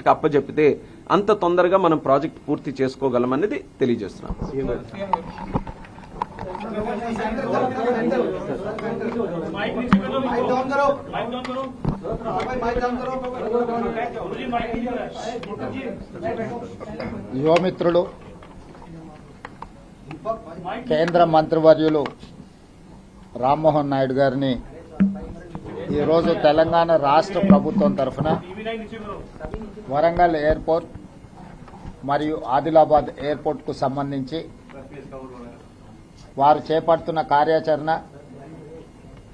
ప్రాజెక్ట్కి అప్పచెప్పితే అంత తొందరగా మనం ప్రాజెక్ట్ పూర్తి చేసుకోగలమనేది తెలియజేస్తున్నాం. యువమిత్రులు కేంద్ర మంత్రివర్యులు రామ్మోహన్ నాయుడు గారిని ఈరోజు తెలంగాణ రాష్ట్ర ప్రభుత్వం తరఫున వరంగల్ ఎయిర్పోర్ట్ మరియు ఆదిలాబాద్ ఎయిర్పోర్ట్కు సంబంధించి వారు చేపడుతున్న కార్యాచరణ,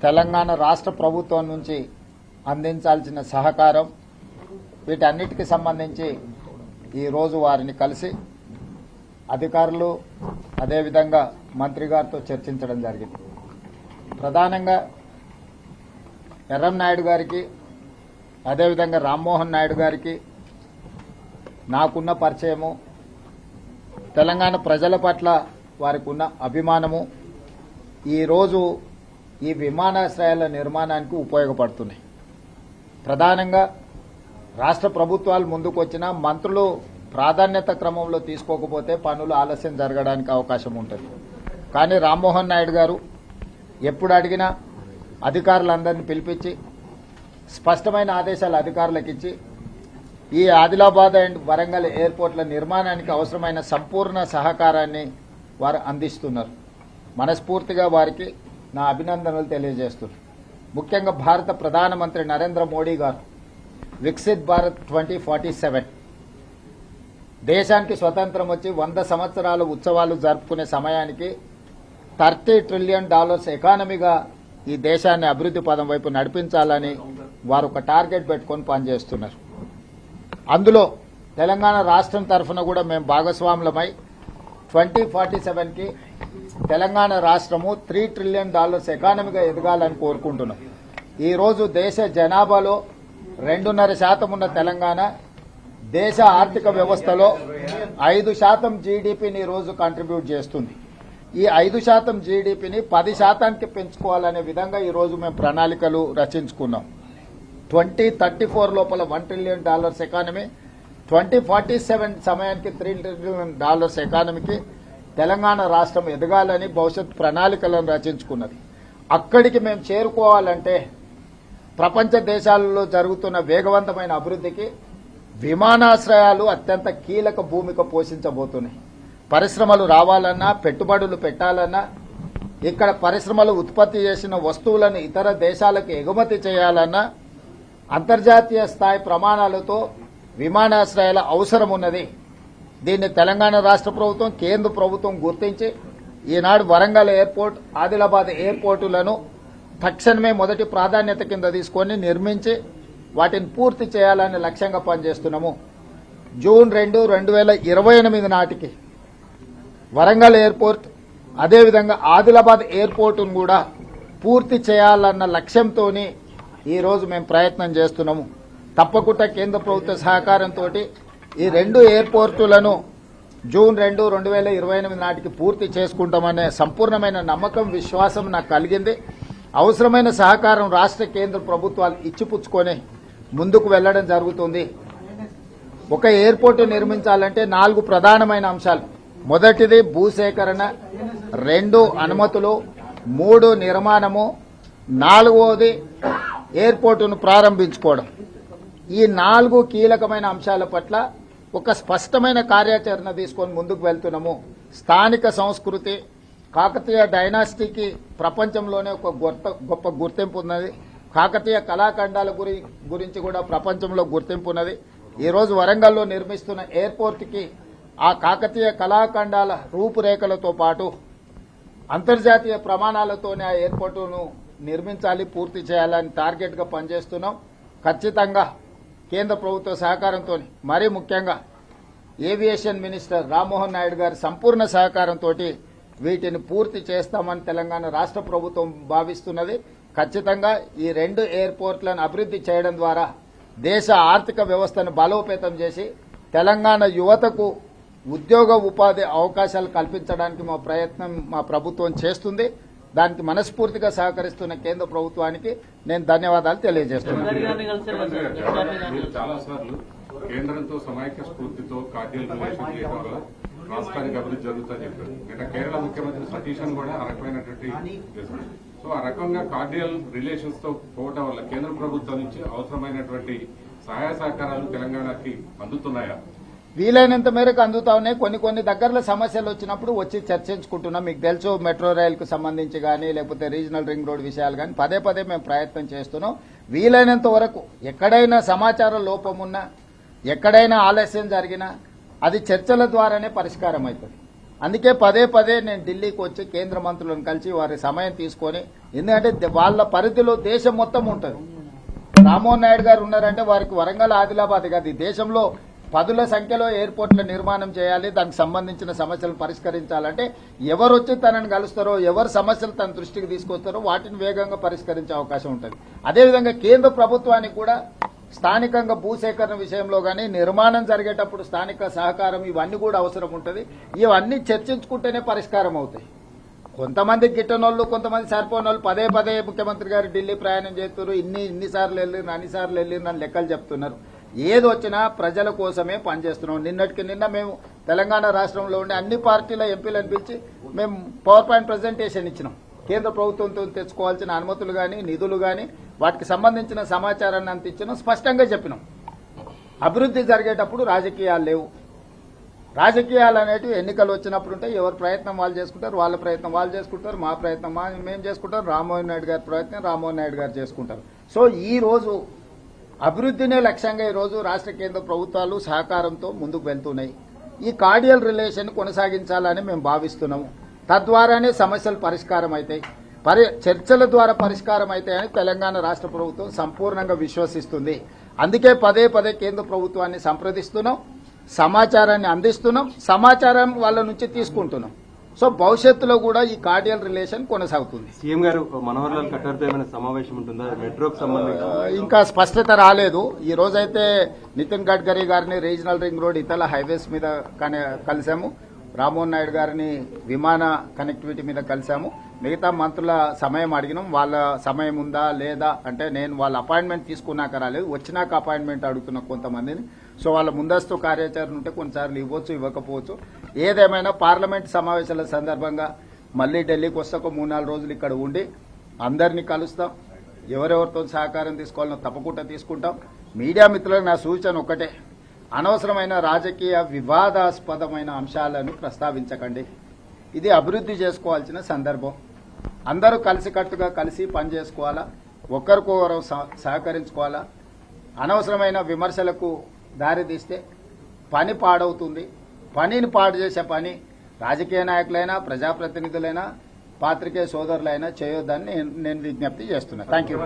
తెలంగాణ రాష్ట్ర ప్రభుత్వం నుంచి అందించాల్సిన సహకారం, వీటన్నిటికీ సంబంధించి ఈరోజు వారిని కలిసి అధికారులు అదేవిధంగా మంత్రి గారితో చర్చించడం జరిగింది. ప్రధానంగా ఎర్రంనాయుడు గారికి అదేవిధంగా రామ్మోహన్ నాయుడు గారికి నాకున్న పరిచయము, తెలంగాణ ప్రజల పట్ల వారికి ఉన్న అభిమానము ఈరోజు ఈ విమానాశ్రయాల నిర్మాణానికి ఉపయోగపడుతున్నాయి. ప్రధానంగా రాష్ట్ర ప్రభుత్వాలు ముందుకు వచ్చినా మంత్రులు ప్రాధాన్యత క్రమంలో తీసుకోకపోతే పనులు ఆలస్యం జరగడానికి అవకాశం ఉంటుంది. కానీ రామ్మోహన్ నాయుడు గారు ఎప్పుడు అడిగినా అధికారులందరినీ పిలిపించి స్పష్టమైన ఆదేశాలు అధికారులకు ఇచ్చి ఈ ఆదిలాబాద్ అండ్ వరంగల్ ఎయిర్పోర్ట్ల నిర్మాణానికి అవసరమైన సంపూర్ణ సహకారాన్ని వారు అందిస్తున్నారు. మనస్ఫూర్తిగా వారికి నా అభినందనలు తెలియజేస్తున్నారు. ముఖ్యంగా భారత ప్రధానమంత్రి నరేంద్ర మోడీ గారు వికసిత్ భారత్ 2047 దేశానికి స్వతంత్రం వచ్చి 100 సంవత్సరాల ఉత్సవాలు జరుపుకునే సమయానికి $30 ట్రిలియన్ ఎకానమీగా ఈ దేశాన్ని అభివృద్ధి పదం వైపు నడిపించాలని వారు ఒక టార్గెట్ పెట్టుకొని పనిచేస్తున్నారు. అందులో తెలంగాణ రాష్ట్రం తరఫున కూడా మేము భాగస్వాములమై 2047కి తెలంగాణ రాష్ట్రము $3 ట్రిలియన్ ఎకానమీగా ఎదగాలని కోరుకుంటున్నాం. ఈరోజు దేశ జనాభాలో 2.5% ఉన్న తెలంగాణ దేశ ఆర్థిక వ్యవస్థలో 5% జీడీపీని ఈరోజు కంట్రిబ్యూట్ చేస్తుంది. ఈ 5% జీడీపీని 10%కి పెంచుకోవాలనే విధంగా ఈరోజు మేము ప్రణాళికలు రచించుకున్నాం. 2034 లోపల $1 ట్రిలియన్ ఎకానమీ, 2047 సమయానికి $3 ట్రిలియన్ ఎకానమీకి తెలంగాణ రాష్ట్రం ఎదగాలని భవిష్యత్ ప్రణాళికలను రచించుకున్నది. అక్కడికి మేము చేరుకోవాలంటే ప్రపంచ దేశాలలో జరుగుతున్న వేగవంతమైన అభివృద్ధికి విమానాశ్రయాలు అత్యంత కీలక భూమిక పోషించబోతున్నాయి. పరిశ్రమలు రావాలన్నా, పెట్టుబడులు పెట్టాలన్నా, ఇక్కడ పరిశ్రమలు ఉత్పత్తి చేసిన వస్తువులను ఇతర దేశాలకు ఎగుమతి చేయాలన్నా అంతర్జాతీయ స్థాయి ప్రమాణాలతో విమానాశ్రయాల అవసరం ఉన్నది. దీన్ని తెలంగాణ రాష్ట్ర ప్రభుత్వం, కేంద్ర ప్రభుత్వం గుర్తించి ఈనాడు వరంగల్ ఎయిర్పోర్ట్, ఆదిలాబాద్ ఎయిర్పోర్టులను తక్షణమే మొదటి ప్రాధాన్యత కింద తీసుకొని నిర్మించి వాటిని పూర్తి చేయాలని లక్ష్యంగా పనిచేస్తున్నాము. జూన్ 2, 2028 నాటికి వరంగల్ ఎయిర్పోర్ట్ అదేవిధంగా ఆదిలాబాద్ ఎయిర్పోర్టును కూడా పూర్తి చేయాలన్న లక్ష్యంతో ఈరోజు మేము ప్రయత్నం చేస్తున్నాము. తప్పకుండా కేంద్ర ప్రభుత్వ సహకారంతో ఈ 2 ఎయిర్పోర్టులను జూన్ 2, 2028 నాటికి పూర్తి చేసుకుంటామనే సంపూర్ణమైన నమ్మకం, విశ్వాసం నాకు కలిగింది. అవసరమైన సహకారం రాష్ట్ర కేంద్ర ప్రభుత్వాలు ఇచ్చిపుచ్చుకొని ముందుకు వెళ్లడం జరుగుతుంది. ఒక ఎయిర్పోర్టు నిర్మించాలంటే 4 ప్రధానమైన అంశాలు. మొదటిది భూసేకరణ, 2 అనుమతులు, 3 నిర్మాణము, 4వది ఎయిర్పోర్టును ప్రారంభించుకోవడం. ఈ 4 కీలకమైన అంశాల పట్ల ఒక స్పష్టమైన కార్యాచరణ తీసుకొని ముందుకు వెళ్తున్నాము. స్థానిక సంస్కృతి, కాకతీయ డైనాసిటీకి ప్రపంచంలోనే ఒక గొప్ప గుర్తింపు ఉన్నది. కాకతీయ కళాఖండాల గురించి కూడా ప్రపంచంలో గుర్తింపు ఉన్నది. ఈరోజు వరంగల్లో నిర్మిస్తున్న ఎయిర్పోర్ట్కి ఆ కాకతీయ కళాఖండాల రూపురేఖలతో పాటు అంతర్జాతీయ ప్రమాణాలతోనే ఆ ఎయిర్పోర్టును నిర్మించాలి, పూర్తి చేయాలని టార్గెట్గా పనిచేస్తున్నాం. ఖచ్చితంగా కేంద్ర ప్రభుత్వ సహకారంతో, మరీ ముఖ్యంగా ఏవియేషన్ మినిస్టర్ రామ్మోహన్ నాయుడు గారి సంపూర్ణ సహకారంతో వీటిని పూర్తి చేస్తామని తెలంగాణ రాష్ట్ర ప్రభుత్వం భావిస్తున్నది. ఖచ్చితంగా ఈ 2 ఎయిర్పోర్ట్లను అభివృద్ధి చేయడం ద్వారా దేశ ఆర్థిక వ్యవస్థను బలోపేతం చేసి తెలంగాణ యువతకు ఉద్యోగ ఉపాధి అవకాశాలు కల్పించడానికి మా ప్రభుత్వం చేస్తుంది. దానికి మనస్ఫూర్తిగా సహకరిస్తున్న కేంద్ర ప్రభుత్వానికి నేను ధన్యవాదాలు తెలియజేస్తున్నాను. కేంద్రంతో సమైక్య స్ఫూర్తితో కార్డియల్ రిలేషన్ చేయడం వల్ల రాష్ట్రానికి అభివృద్ధి జరుగుతుందని చెప్పారు. నిన్న కేరళ ముఖ్యమంత్రి సతీశన్ కూడా ఆ రకమైనటువంటి చేశారు. సో ఆ రకంగా కార్డియల్ రిలేషన్స్ తో పోవడం వల్ల కేంద్ర ప్రభుత్వం నుంచి అవసరమైనటువంటి సహాయ సహకారాలు తెలంగాణకి అందుతున్నాయా? వీలైనంత మేరకు అందుతా ఉన్నాయి. కొన్ని దగ్గరలో సమస్యలు వచ్చినప్పుడు వచ్చి చర్చించుకుంటున్నాం. మీకు తెలుసు, మెట్రో రైలుకు సంబంధించి కానీ లేకపోతే రీజనల్ రింగ్ రోడ్ విషయాలు కానీ పదే మేము ప్రయత్నం చేస్తున్నాం. వీలైనంత వరకు ఎక్కడైనా సమాచార లోపం ఉన్నా, ఎక్కడైనా ఆలస్యం జరిగినా అది చర్చల ద్వారానే పరిష్కారం అవుతుంది. అందుకే పదే నేను ఢిల్లీకి వచ్చి కేంద్ర మంత్రులను కలిసి వారి సమయం తీసుకొని, ఎందుకంటే వాళ్ళ పరిధిలో దేశం మొత్తం ఉంటుంది. రామ్మోహన్ నాయుడు గారు ఉన్నారంటే వారికి వరంగల్, ఆదిలాబాద్ కాదు, ఈ దేశంలో పదుల సంఖ్యలో ఎయిర్పోర్ట్ల నిర్మాణం చేయాలి, దానికి సంబంధించిన సమస్యలను పరిష్కరించాలంటే ఎవరు వచ్చి తనని కలుస్తారో, ఎవరు సమస్యలు తన దృష్టికి తీసుకొస్తారో వాటిని వేగంగా పరిష్కరించే అవకాశం ఉంటుంది. అదేవిధంగా కేంద్ర ప్రభుత్వానికి కూడా స్థానికంగా భూసేకరణ విషయంలో కానీ, నిర్మాణం జరిగేటప్పుడు స్థానిక సహకారం ఇవన్నీ కూడా అవసరం ఉంటుంది. ఇవన్నీ చర్చించుకుంటేనే పరిష్కారం అవుతాయి. కొంతమంది గిట్టనోళ్ళు, కొంతమంది సరిపోనోళ్ళు పదే ముఖ్యమంత్రి గారు ఢిల్లీ ప్రయాణం చేస్తున్నారు, ఇన్నిసార్లు వెళ్ళిరు, అన్నిసార్లు వెళ్ళిరు అని లెక్కలు చెప్తున్నారు. ఏది వచ్చినా ప్రజల కోసమే పనిచేస్తున్నాం. నిన్నటికి నిన్న మేము తెలంగాణ రాష్ట్రంలో ఉండే అన్ని పార్టీల ఎంపీలను పిలిచి మేము పవర్ పాయింట్ ప్రజెంటేషన్ ఇచ్చినాం. కేంద్ర ప్రభుత్వంతో తెచ్చుకోవాల్సిన అనుమతులు కానీ, నిధులు కానీ, వాటికి సంబంధించిన సమాచారాన్ని అంత ఇచ్చినాం. స్పష్టంగా చెప్పినాం, అభివృద్ధి జరిగేటప్పుడు రాజకీయాలు లేవు. రాజకీయాలు అనేటివి ఎన్నికలు వచ్చినప్పుడు ఉంటాయి. ఎవరి ప్రయత్నం వాళ్ళు చేసుకుంటారు, వాళ్ళ ప్రయత్నం వాళ్ళు చేసుకుంటారు, మా ప్రయత్నం మేము చేసుకుంటాం, రామ్మోహన్ నాయుడు గారి ప్రయత్నం రామ్మోహన్ నాయుడు గారు చేసుకుంటారు. సో ఈ రోజు అభివృద్ధినే లక్ష్యంగా ఈరోజు రాష్ట్ర కేంద్ర ప్రభుత్వాలు సహకారంతో ముందుకు వెళ్తున్నాయి. ఈ కార్డియల్ రిలేషన్ కొనసాగించాలని మేము భావిస్తున్నాము. తద్వారానే సమస్యలు పరిష్కారం అవుతాయి, చర్చల ద్వారా పరిష్కారం అవుతాయని తెలంగాణ రాష్ట్ర ప్రభుత్వం సంపూర్ణంగా విశ్వసిస్తుంది. అందుకే పదే కేంద్ర ప్రభుత్వాన్ని సంప్రదిస్తున్నాం, సమాచారాన్ని అందిస్తున్నాం, సమాచారం వాళ్ళ నుంచి తీసుకుంటున్నాం. సో భవిష్యత్తులో కూడా ఈ కార్డియల్ రిలేషన్ కొనసాగుతుంది. సీఎం గారు మనోహర్ లాల్ ఖట్టర్తో ఏమైనా సమావేశం ఉంటుందా మెట్రోకి సంబంధించి? ఇంకా స్పష్టత రాలేదు. ఈ రోజైతే నితిన్ గడ్కరీ గారిని రీజనల్ రింగ్ రోడ్ ఇతర హైవేస్ మీద కలిసాము, రామ్మోహన్ నాయుడు గారిని విమాన కనెక్టివిటీ మీద కలిసాము. మిగతా మంత్రుల సమయం అడిగినాం. వాళ్ళ సమయం ఉందా లేదా అంటే, నేను వాళ్ళ అపాయింట్మెంట్ తీసుకున్నాక రాలేదు, వచ్చినాక అపాయింట్మెంట్ అడుగుతున్నా కొంతమందిని. సో వాళ్ళ ముందస్తు కార్యాచరణ ఉంటే కొన్నిసార్లు ఇవ్వచ్చు, ఇవ్వకపోవచ్చు. ఏదేమైనా పార్లమెంట్ సమావేశాల సందర్భంగా మళ్లీ ఢిల్లీకి వస్తే ఒక 3-4 రోజులు ఇక్కడ ఉండి అందరినీ కలుస్తాం. ఎవరెవరితో సహకారం తీసుకోవాలనో తప్పకుండా తీసుకుంటాం. మీడియా మిత్రులకు నా సూచన ఒక్కటే, అనవసరమైన రాజకీయ వివాదాస్పదమైన అంశాలను ప్రస్తావించకండి. ఇది అభివృద్ధి చేసుకోవాల్సిన సందర్భం. అందరూ కలిసికట్టుగా కలిసి పనిచేసుకోవాలా, ఒకరికొకరు సహకరించుకోవాలా. అనవసరమైన విమర్శలకు దారితీస్తే పని పాడవుతుంది. పనిని పాడు చేసే పని రాజకీయ నాయకులైనా, ప్రజాప్రతినిధులైనా, పాత్రికేయ సోదరులైనా చేయొద్దని నేను విజ్ఞప్తి చేస్తున్నాను. Thank you.